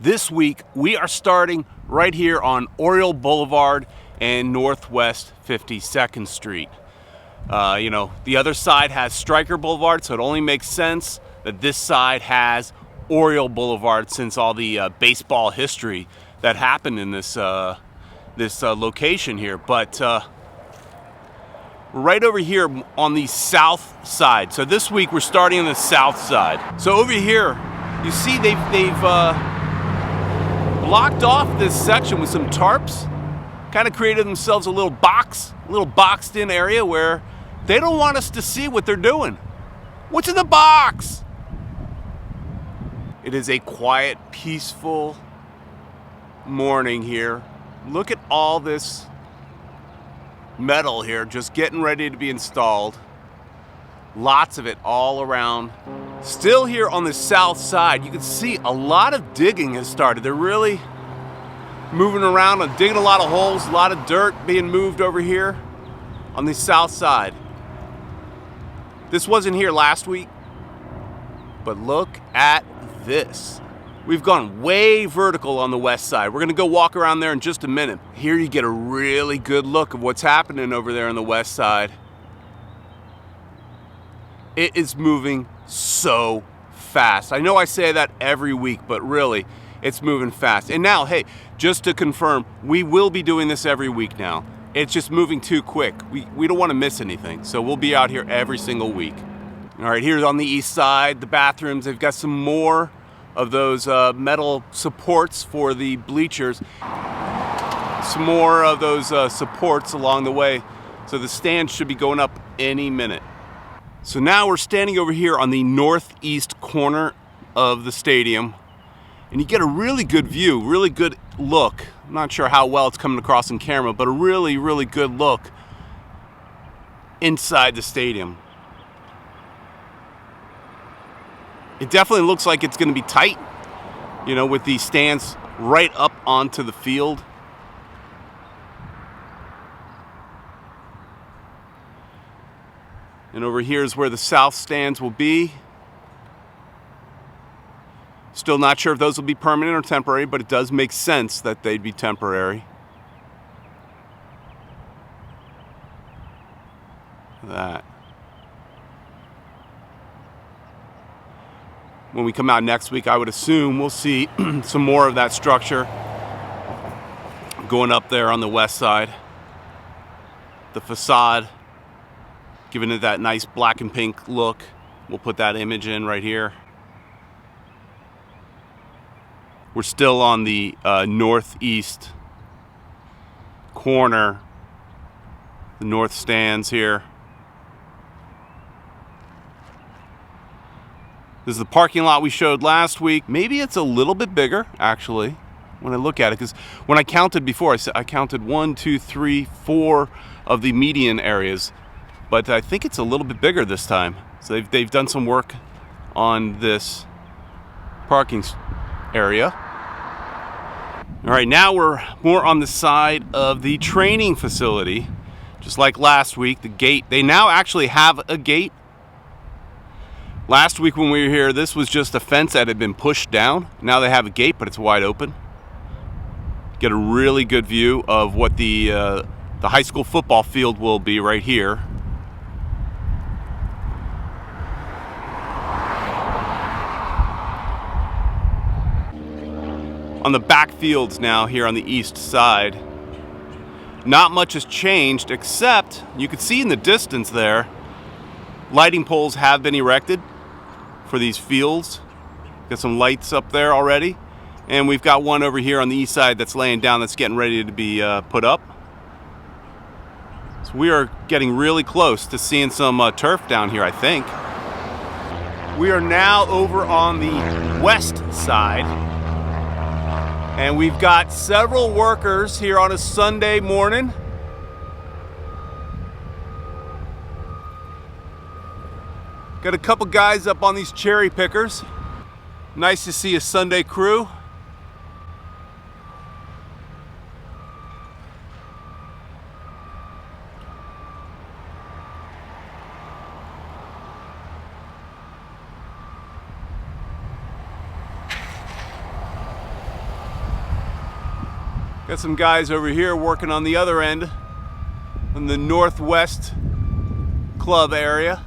This week, we are starting right here on Oriole Boulevard and Northwest 52nd Street. The other side has Stryker Boulevard, so it only makes sense that this side has Oriole Boulevard since all the baseball history that happened in this location here. But we're right over here on the south side. So this week we're starting on the south side. So over here, you see they've blocked off this section with some tarps, kind of created themselves a little boxed in area where they don't want us to see what they're doing. What's in the box? It is a quiet, peaceful morning here. Look at all this metal here just getting ready to be installed. Lots of it all around. Still here on the south side, you can see a lot of digging has started. They're really moving around and digging a lot of holes, a lot of dirt being moved over here on the south side. This wasn't here last week, but look at this. We've gone way vertical on the west side. We're gonna go walk around there in just a minute. Here you get a really good look of what's happening over there on the west side. It is moving so fast. I know I say that every week, but really, it's moving fast. And now, hey, just to confirm, we will be doing this every week now. It's just moving too quick. We don't want to miss anything, so we'll be out here every single week. All right, here's on the east side, the bathrooms. They've got some more of those metal supports for the bleachers. Some more of those supports along the way. So the stand should be going up any minute. So now we're standing over here on the northeast corner of the stadium, and you get a really good view, really good look. I'm not sure how well it's coming across in camera, but a really, really good look inside the stadium. It definitely looks like it's going to be tight, with these stands right up onto the field. And over here is where the south stands will be. Still not sure if those will be permanent or temporary, but it does make sense that they'd be temporary. That. When we come out next week, I would assume we'll see some more of that structure going up there on the west side. The facade, giving it that nice black and pink look. We'll put that image in right here. We're still on the northeast corner, the north stands here. This is the parking lot we showed last week. Maybe it's a little bit bigger, actually, when I look at it, because when I counted before, I counted 1, 2, 3, 4 of the median areas, but I think it's a little bit bigger this time. So they've done some work on this parking area. All right, now we're more on the side of the training facility. Just like last week, the gate, they now actually have a gate. Last week when we were here, this was just a fence that had been pushed down. Now they have a gate, but it's wide open. Get a really good view of what the high school football field will be right here. On the back fields now here on the east side, not much has changed, except you can see in the distance there, lighting poles have been erected for these fields. Got some lights up there already, and we've got one over here on the east side that's laying down, that's getting ready to be put up. So we are getting really close to seeing some turf down here, I think. We are now over on the west side, and we've got several workers here on a Sunday morning. Got a couple guys up on these cherry pickers. Nice to see a Sunday crew. Got some guys over here working on the other end in the Northwest Club area.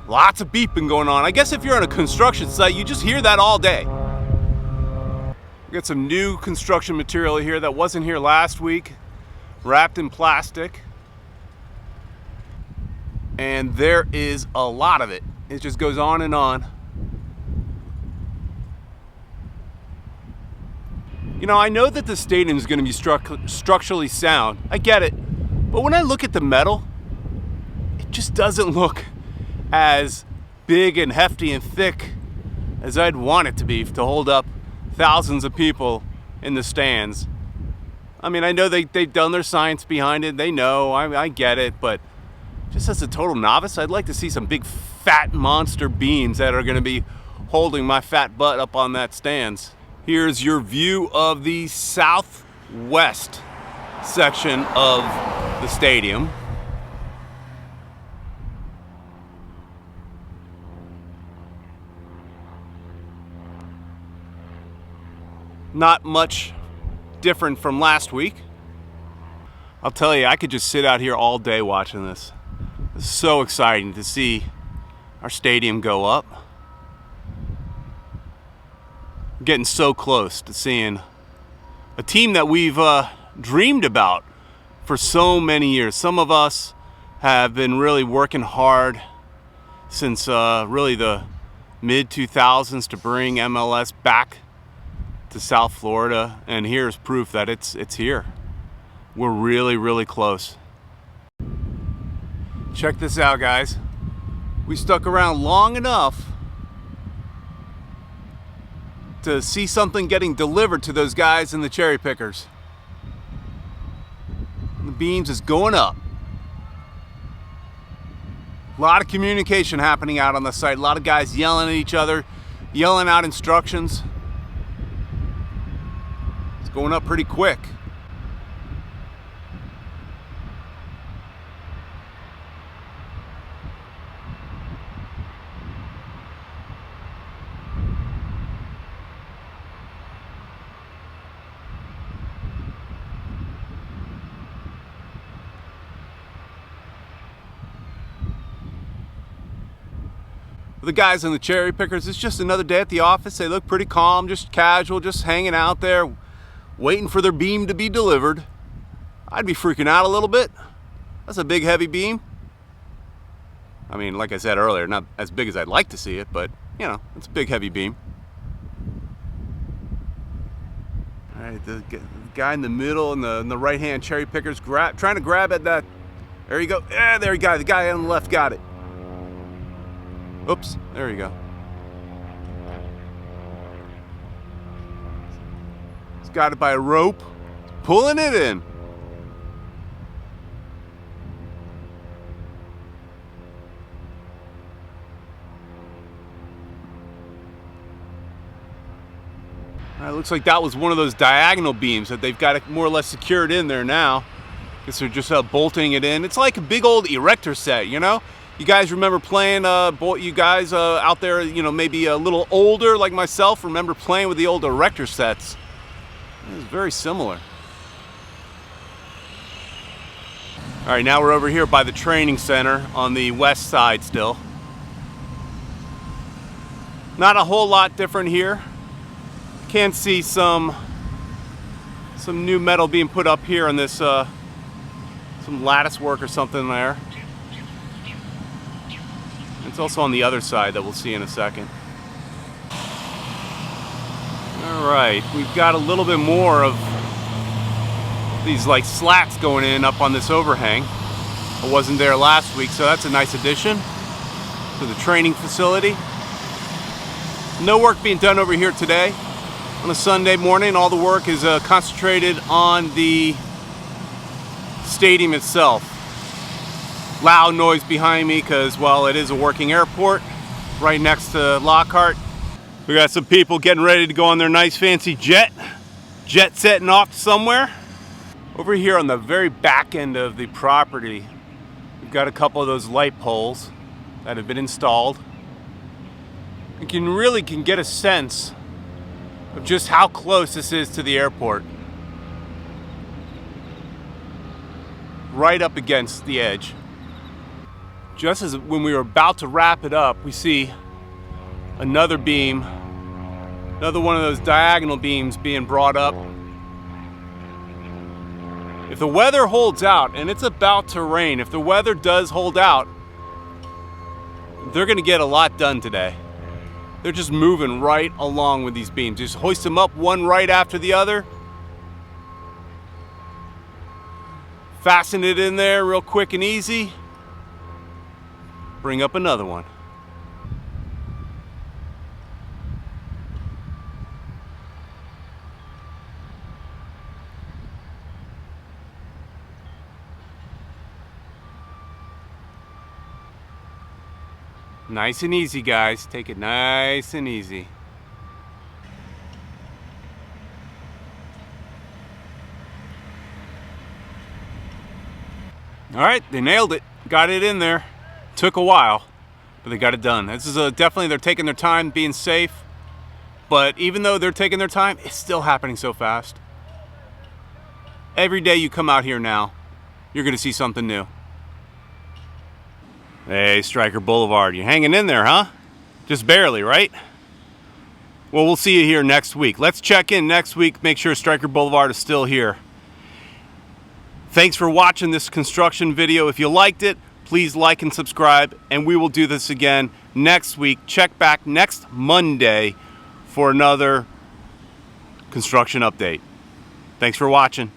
Lots of beeping going on. I guess if you're on a construction site, you just hear that all day. We got some new construction material here that wasn't here last week, wrapped in plastic. And there is a lot of it. It just goes on and on. You know, I know that the stadium is going to be structurally sound. I get it. But when I look at the metal, it just doesn't look as big and hefty and thick as I'd want it to be to hold up thousands of people in the stands. I mean, I know they've done their science behind it. They know, I get it, but just as a total novice, I'd like to see some big fat monster beams that are going to be holding my fat butt up on that stands. Here's your view of the southwest section of the stadium. Not much different from last week. I'll tell you, I could just sit out here all day watching this. It's so exciting to see our stadium go up. I'm getting so close to seeing a team that we've dreamed about for so many years. Some of us have been really working hard since really the mid-2000s to bring MLS back to South Florida, and here's proof that it's here. We're really, really close. Check this out, guys. We stuck around long enough to see something getting delivered to those guys in the cherry pickers. And the beams is going up. A lot of communication happening out on the site. A lot of guys yelling at each other, yelling out instructions. Going up pretty quick. The guys in the cherry pickers, it's just another day at the office. They look pretty calm, just casual, just hanging out there, waiting for their beam to be delivered. I'd be freaking out a little bit. That's a big, heavy beam. I mean, like I said earlier, not as big as I'd like to see it, but, you know, it's a big, heavy beam. All right, the guy in the middle and the right-hand cherry picker's trying to grab at that. There you go. Yeah, there you go. The guy on the left got it. Oops, there you go. Got it by a rope, pulling it in. All right, looks like that was one of those diagonal beams that they've got it more or less secured in there now. Guess they're just bolting it in. It's like a big old erector set, you know? You guys remember playing, you guys out there, you know, maybe a little older like myself, remember playing with the old erector sets. It's very similar. All right, now we're over here by the training center on the west side still. Not a whole lot different here. Can see some new metal being put up here on this, some lattice work or something there. It's also on the other side that we'll see in a second. Alright, we've got a little bit more of these like slats going in up on this overhang. It wasn't there last week, so that's a nice addition to the training facility. No work being done over here today. On a Sunday morning, all the work is concentrated on the stadium itself. Loud noise behind me because, well, it is a working airport right next to Lockhart. We got some people getting ready to go on their nice fancy jet setting off somewhere. Over here on the very back end of the property, we've got a couple of those light poles that have been installed. You can get a sense of just how close this is to the airport. Right up against the edge. Just as when we were about to wrap it up, we see another beam, another one of those diagonal beams being brought up. If the weather holds out, and it's about to rain, if the weather does hold out, they're gonna get a lot done today. They're just moving right along with these beams. Just hoist them up one right after the other. Fasten it in there real quick and easy. Bring up another one. Nice and easy, guys. Take it nice and easy. All right, they nailed it. Got it in there. Took a while, but they got it done. This is definitely, they're taking their time, being safe. But even though they're taking their time, it's still happening so fast. Every day you come out here now, you're gonna see something new. Hey, Stryker Boulevard, you hanging in there, huh? Just barely, right? Well, we'll see you here next week. Let's check in next week, make sure Stryker Boulevard is still here. Thanks for watching this construction video. If you liked it, please like and subscribe, and we will do this again next week. Check back next Monday for another construction update. Thanks for watching.